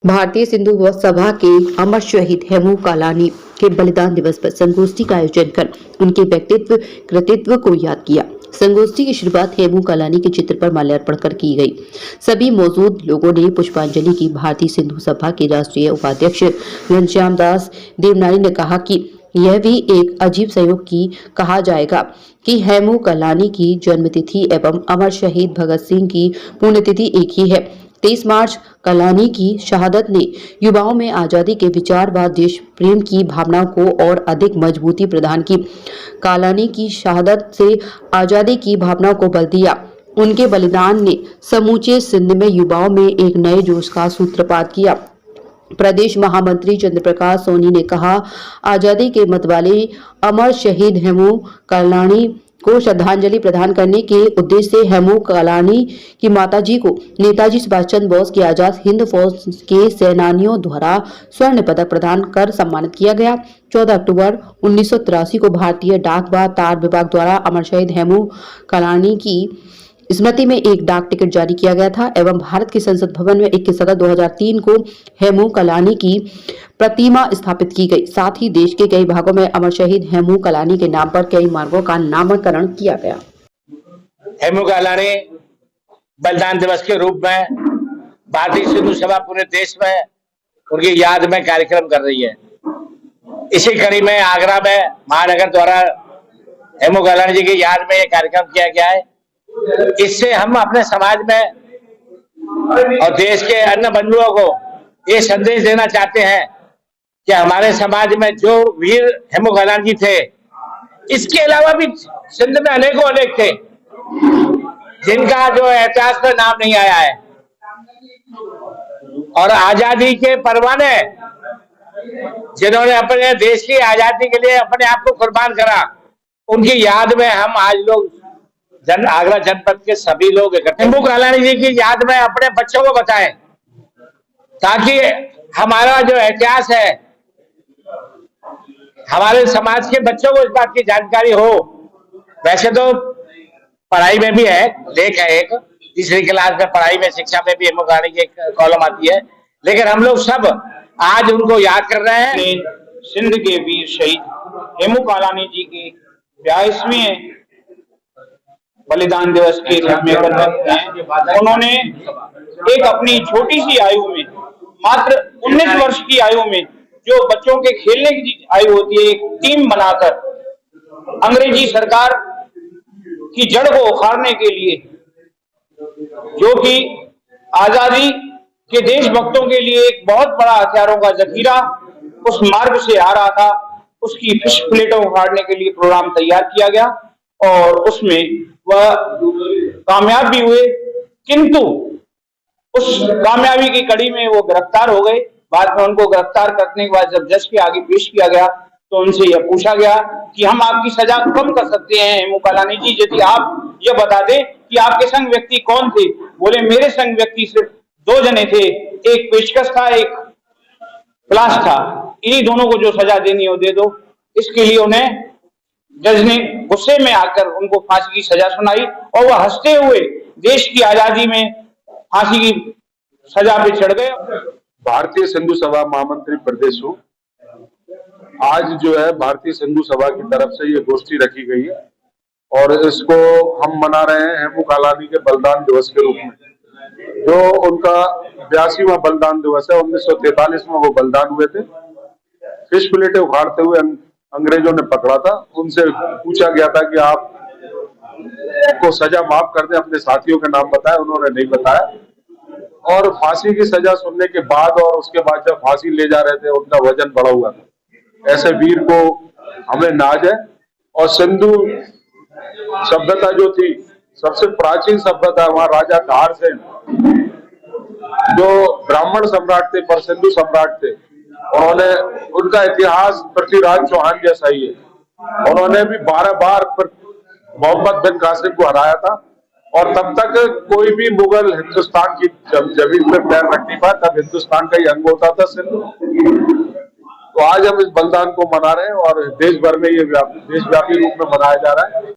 भारतीय सिंधु सभा के अमर शहीद हेमू कालानी के बलिदान दिवस पर संगोष्ठी का आयोजन कर उनके व्यक्तित्व कृतित्व को याद किया। संगोष्ठी की शुरुआत हेमू कालानी के चित्र पर माल्यार्पण कर की गई। सभी मौजूद लोगों ने पुष्पांजलि की। भारतीय सिंधु सभा के राष्ट्रीय उपाध्यक्ष घनश्याम दास देवनानी ने कहा कि यह भी एक अजीब संयोग की कहा जाएगा कि हेमू कालानी की जन्मतिथि एवं अमर शहीद भगत सिंह की पुण्यतिथि एक ही है। 23 मार्च कालानी की शहादत ने युवाओं में आजादी के विचार व देश प्रेम की भावनाओं को और अधिक मजबूती प्रदान की। कालानी की शहादत से आजादी की भावनाओं को बल दिया। उनके बलिदान ने समूचे सिंध में युवाओं में एक नए जोश का सूत्रपात किया। प्रदेश महामंत्री चंद्र प्रकाश सोनी ने कहा, आजादी के मतवाले अमर शहीद हेमू कालानी को श्रद्धांजलि प्रदान करने के उद्देश्य से हेमू कालानी की माताजी को नेताजी सुभाष चंद्र बोस की आजाद हिंद फौज के सेनानियों द्वारा स्वर्ण पदक प्रदान कर सम्मानित किया गया। 14 अक्टूबर 1983 को भारतीय डाक व तार विभाग द्वारा अमर शहीद हेमू कालानी की स्मृति में एक डाक टिकट जारी किया गया था एवं भारत के संसद भवन में 21 अगस्त 2003 को हेमू कालानी की प्रतिमा स्थापित की गई। साथ ही देश के कई भागों में अमर शहीद हेमू कालानी के नाम पर कई मार्गों का नामकरण किया गया। हेमू कालानी बलिदान दिवस के रूप में भारतीय सिंधु सभा पूरे देश में उनकी याद में कार्यक्रम कर रही है। इसी कड़ी में आगरा में महानगर द्वारा हेमू कालानी जी की याद में यह कार्यक्रम किया गया है। इससे हम अपने समाज में और देश के अन्य बंधुओं को ये संदेश देना चाहते हैं कि हमारे समाज में जो वीर हेमू कालानी जी थे, इसके अलावा भी सिंध में अनेकों अनेक थे जिनका जो इतिहास में नाम नहीं आया है और आजादी के परवाने जिन्होंने अपने देश की आजादी के लिए अपने आप को कुर्बान करा, उनकी याद में हम आज लोग आगरा जनपद के सभी लोग हेमू कालानी जी की याद में अपने बच्चों को बताएं ताकि हमारा जो इतिहास है, हमारे समाज के बच्चों को इस बात की जानकारी हो। वैसे तो पढ़ाई में भी है, लेख है एक तीसरी क्लास में पढ़ाई में शिक्षा में भी हेमू कालानी की एक कॉलम आती है, लेकिन हम लोग सब आज उनको याद कर रहे हैं। सिंध के वीर शहीद हेमू कालानी जी की 42वें बलिदान दिवस के रूप में कर रहे हैं। उन्होंने एक अपनी छोटी सी आयु में, मात्र 19 वर्ष की आयु में, जो बच्चों के खेलने की आयु होती है, एक टीम बनाकर अंग्रेजी सरकार की जड़ को उखाड़ने के लिए, जो कि आजादी के देशभक्तों के लिए एक बहुत बड़ा हथियारों का जखीरा उस मार्ग से आ रहा था, उसकी फिश प्लेटों उखाड़ने के लिए प्रोग्राम तैयार किया गया और उसमें वह कामयाब भी हुए, किंतु उस कामयाबी की कड़ी में वो गिरफ्तार हो गए। बाद में उनको गिरफ्तार करने के बाद जब जज के आगे पेश किया गया तो उनसे यह पूछा गया कि हम आपकी सजा कम कर सकते हैं हेमू कालानी जी, यदि आप यह बता दें कि आपके संग व्यक्ति कौन थे। बोले, मेरे संग व्यक्ति सिर्फ 2 जने थे, एक पेशकश था, एक क्लास था, इन्हीं दोनों को जो सजा देनी हो दे दो। इसके लिए उन्हें जज ने गुस्से में आकर उनको फांसी की सजा सुनाई और वह हंसते हुए देश की आजादी में फांसी की सजा पे चढ़ गए। भारतीय सिंधु सभा महामंत्री प्रदेश हूँ। आज जो है भारतीय सिंधु सभा की तरफ से ये गोष्ठी रखी गई है और इसको हम मना रहे हैं हेमू कालानी के बलिदान दिवस के रूप में। जो उनका 82वां बलिदान दिवस है, 1943 में वो बलिदान हुए थे। फिश प्लेटें उखाड़ते हुए अंग्रेजों ने पकड़ा था। उनसे पूछा गया था कि आप को सजा माफ कर दें, अपने साथियों के नाम बताए, उन्होंने नहीं बताया और फांसी की सजा सुनने के बाद और उसके बाद जब फांसी ले जा रहे थे, उनका वजन बढ़ा हुआ था। ऐसे वीर को हमें नाज है। और सिंधु सभ्यता जो थी, सबसे प्राचीन सभ्यता, वहां राजा धारसेन जो ब्राह्मण सम्राट थे पर सिंधु सम्राट थे, उन्होंने, उनका इतिहास पृथ्वीराज चौहान जैसा ही है। उन्होंने भी 12 बार मोहम्मद बिन कासिम को हराया था और तब तक कोई भी मुगल हिंदुस्तान की जमीन पर पैर रख नहीं पाया। तब हिंदुस्तान का ही अंग होता था सिंधु। तो आज हम इस बलिदान को मना रहे हैं और देश भर में ये देशव्यापी रूप में मनाया जा रहा है।